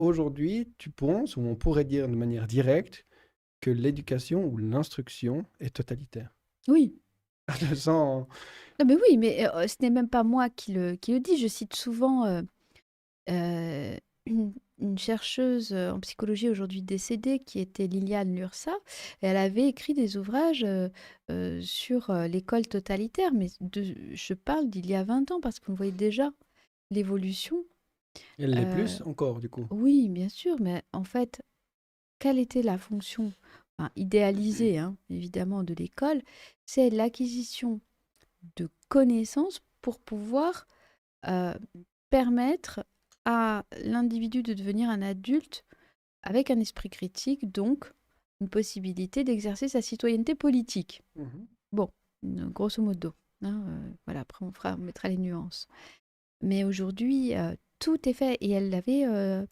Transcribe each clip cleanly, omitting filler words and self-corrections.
aujourd'hui, tu penses, ou on pourrait dire de manière directe, que l'éducation ou l'instruction est totalitaire? Oui. Sans... Non, mais oui, mais ce n'est même pas moi qui le dis. Je cite souvent euh, une chercheuse en psychologie aujourd'hui décédée qui était Liliane Lursa. Et elle avait écrit des ouvrages sur l'école totalitaire, mais je parle d'il y a 20 ans parce qu'on voyait déjà l'évolution. Elle l'est Euh, plus encore, du coup. oui, bien sûr, mais en fait, quelle était la fonction idéalisée, hein, évidemment, de l'école? C'est l'acquisition de connaissances pour pouvoir euh, permettre à l'individu de devenir un adulte avec un esprit critique, donc une possibilité d'exercer sa citoyenneté politique. Mhm. Bon, grosso modo, hein, voilà, après on mettra les nuances. Mais aujourd'hui, tout est fait. Et elle avait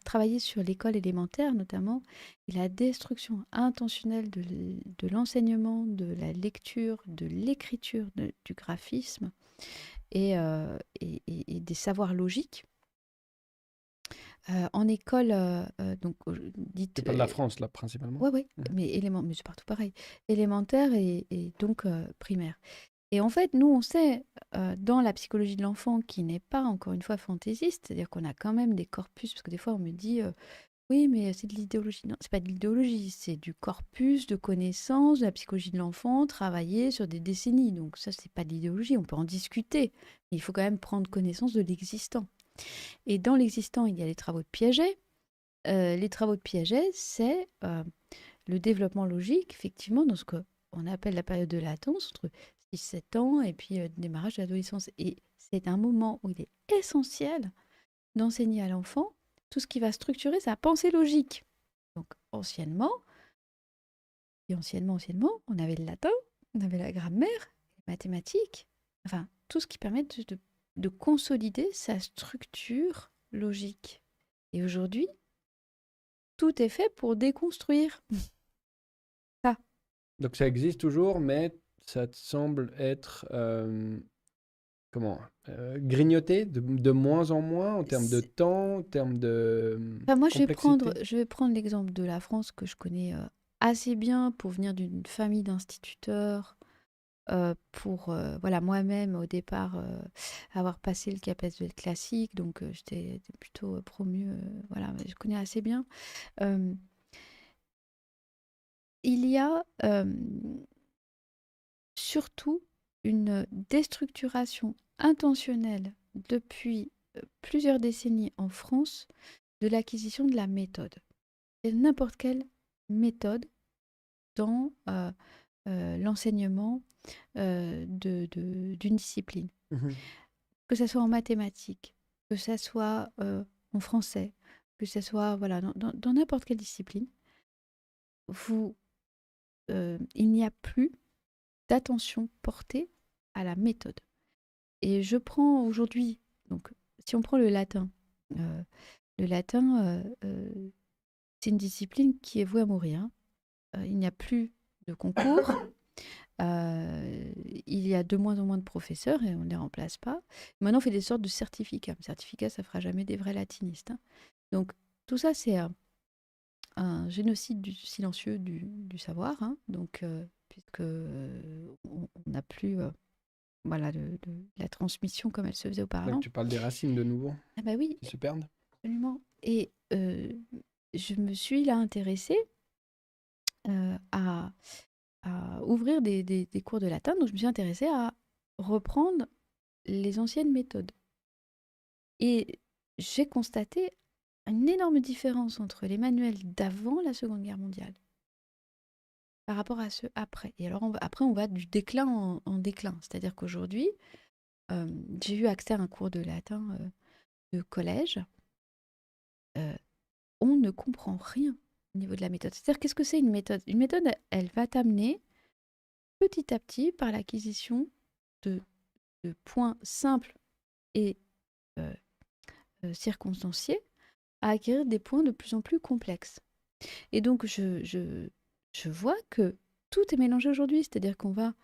travaillé sur l'école élémentaire notamment, et la destruction intentionnelle de l'enseignement, de la lecture, de l'écriture, du graphisme et des savoirs logiques. En école, donc Tu dite, parles de la France, là, principalement. ouais, ouais, Mhm. mais c'est partout pareil, élémentaire et donc primaire. Et en fait, nous, on sait, dans la psychologie de l'enfant, qui n'est pas, encore une fois, fantaisiste, c'est-à-dire qu'on a quand même des corpus, parce que des fois, on me dit, oui, mais c'est de l'idéologie. Non, c'est pas de l'idéologie, c'est du corpus de connaissances de la psychologie de l'enfant, travaillé sur des décennies. Donc ça, c'est pas de l'idéologie, on peut en discuter. Mais il faut quand même prendre connaissance de l'existant. Et dans l'existant, il y a les travaux de Piaget. Les travaux de Piaget, c'est le développement logique, effectivement, dans ce qu'on appelle la période de latence, entre 6-7 ans et puis le démarrage de l'adolescence. Et c'est un moment où il est essentiel d'enseigner à l'enfant tout ce qui va structurer sa pensée logique. Donc, anciennement, on avait le latin, on avait la grammaire, les mathématiques, enfin, tout ce qui permet de consolider sa structure logique. Et aujourd'hui, tout est fait pour déconstruire ça. Donc ça existe toujours, mais ça te semble être, comment, grignoté de moins en moins en termes de C'est- temps, en termes de Enfin, moi, complexité. je vais prendre l'exemple de la France que je connais assez bien pour venir d'une famille d'instituteurs, pour voilà, moi-même au départ avoir passé le CAPES classique, donc j'étais plutôt promue, voilà, mais je connais assez bien. Euh, il y a surtout une déstructuration intentionnelle depuis plusieurs décennies en France de l'acquisition de la méthode. Et n'importe quelle méthode dans l'enseignement d'une discipline. Mhm. Que ce soit en mathématiques, que ce soit en français, que ce soit voilà, dans n'importe quelle discipline, il n'y a plus d'attention portée à la méthode. Et je prends aujourd'hui, donc si on prend euh, le latin c'est une discipline qui est vouée à mourir, hein. Il n'y a plus de concours. Il y a de moins en moins de professeurs et on ne les remplace pas. Maintenant, on fait des sortes de certificats. Certificat, ça ne fera jamais des vrais latinistes, hein. Donc, tout ça, c'est un génocide silencieux du savoir, hein. Donc, puisque on n'a plus voilà, la transmission comme elle se faisait Donc auparavant. tu parles des racines de nouveau Ah bah oui, qui se perdent. absolument. Et je me suis là intéressée euh, à, à ouvrir des cours de latin. Donc, je me suis intéressée à reprendre les anciennes méthodes. Et j'ai constaté une énorme différence entre les manuels d'avant la Seconde Guerre mondiale par rapport à ceux après. Et alors après, on va du déclin en déclin. C'est-à-dire qu'aujourd'hui, euh, j'ai eu accès à un cours de latin de collège. Euh, on ne comprend rien au niveau de la méthode. C'est-à-dire, qu'est-ce que c'est une méthode? Une méthode, elle va t'amener petit à petit par l'acquisition de, de points simples et euh, circonstanciés à acquérir des points de plus en plus complexes. Et donc, je vois que tout est mélangé aujourd'hui, c'est-à-dire qu'on va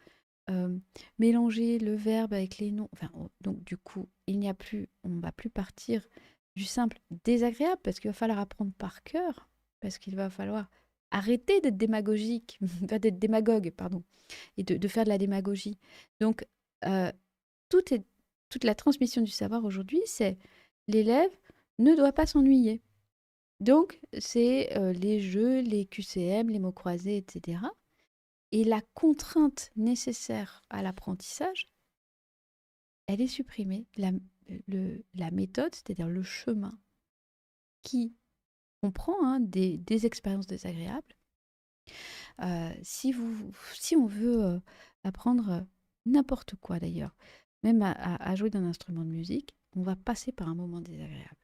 mélanger le verbe avec les noms. Enfin, donc, du coup, on ne va plus partir du simple désagréable, parce qu'il va falloir apprendre par cœur, parce qu'il va falloir arrêter d'être démagogique, d'être démagogue, pardon, et de faire de la démagogie. Donc, euh, tout est, toute la transmission du savoir aujourd'hui, c'est l'élève ne doit pas s'ennuyer. Donc, c'est les jeux, les QCM, les mots croisés, etc. Et la contrainte nécessaire à l'apprentissage, elle est supprimée. La méthode, c'est-à-dire le chemin qui comprend des expériences désagréables. Si on veut apprendre n'importe quoi d'ailleurs, même à jouer d'un instrument de musique, on va passer par un moment désagréable.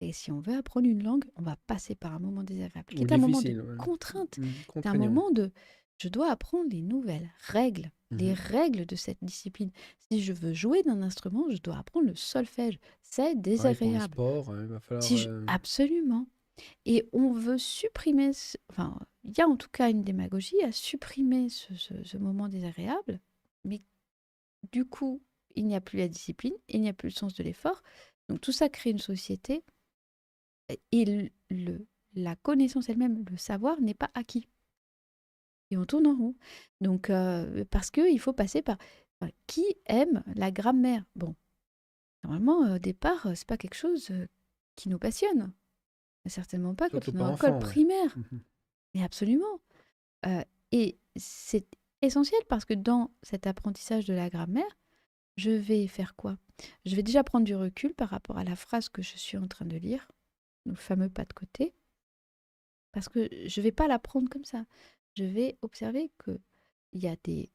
Et si on veut apprendre une langue, on va passer par un moment désagréable, qui Ou est un moment de difficile, ouais. contrainte. C'est un Contraignant. moment de je dois apprendre les nouvelles règles, les règles de cette discipline. Si je veux jouer d'un instrument, je dois apprendre le solfège. C'est Pareil pour le désagréable. sport, il va falloir. Absolument. Et on veut supprimer, enfin, il y a en tout cas une démagogie à supprimer ce moment désagréable, mais du coup, il n'y a plus la discipline, il n'y a plus le sens de l'effort. Donc tout ça crée une société et la connaissance elle-même, le savoir n'est pas acquis. Et on tourne en rond. Donc, parce qu'il faut passer par... qui aime la grammaire? Bon, normalement, au départ, c'est pas quelque chose qui nous passionne. Certainement pas quand Surtout on est pas en école enfant, ouais. primaire. Mais absolument. Et c'est essentiel parce que dans cet apprentissage de la grammaire, je vais faire quoi? Je vais déjà prendre du recul par rapport à la phrase que je suis en train de lire, le fameux pas de côté, parce que je ne vais pas l'apprendre comme ça. Je vais observer qu'il y a il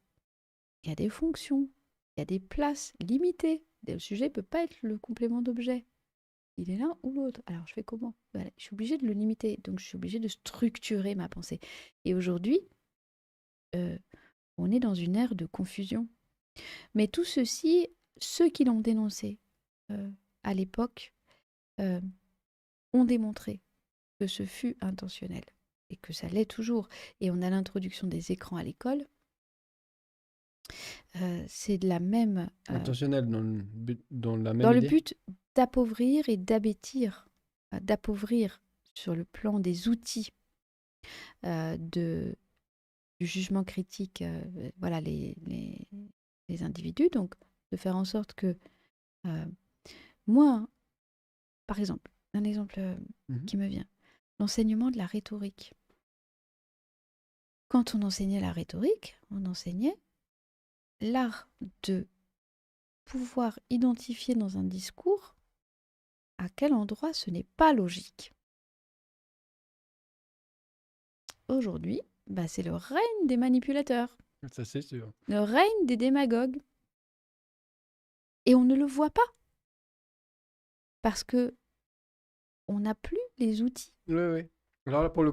y a des fonctions, il y a des places limitées. Le sujet ne peut pas être le complément d'objet. Il est l'un ou l'autre. Alors je fais comment? Voilà, je suis obligée de le limiter, donc je suis obligée de structurer ma pensée. Et aujourd'hui, on est dans une ère de confusion. Mais tout ceci, ceux qui l'ont dénoncé à l'époque ont démontré que ce fut intentionnel et que ça l'est toujours. Et on a l'introduction des écrans à l'école. C'est de la même... Intentionnel dans la dans même le idée. but d'appauvrir et d'abêtir, d'appauvrir sur le plan des outils du jugement critique, voilà, les individus. Donc, de faire en sorte que moi, par exemple, un exemple qui me vient, l'enseignement de la rhétorique. Quand on enseignait la rhétorique, on enseignait l'art de pouvoir identifier dans un discours à quel endroit ce n'est pas logique. Aujourd'hui, c'est le règne des manipulateurs, Ça, c'est sûr. le règne des démagogues. Et on ne le voit pas parce que on n'a plus les outils. Oui, oui. Alors là, pour le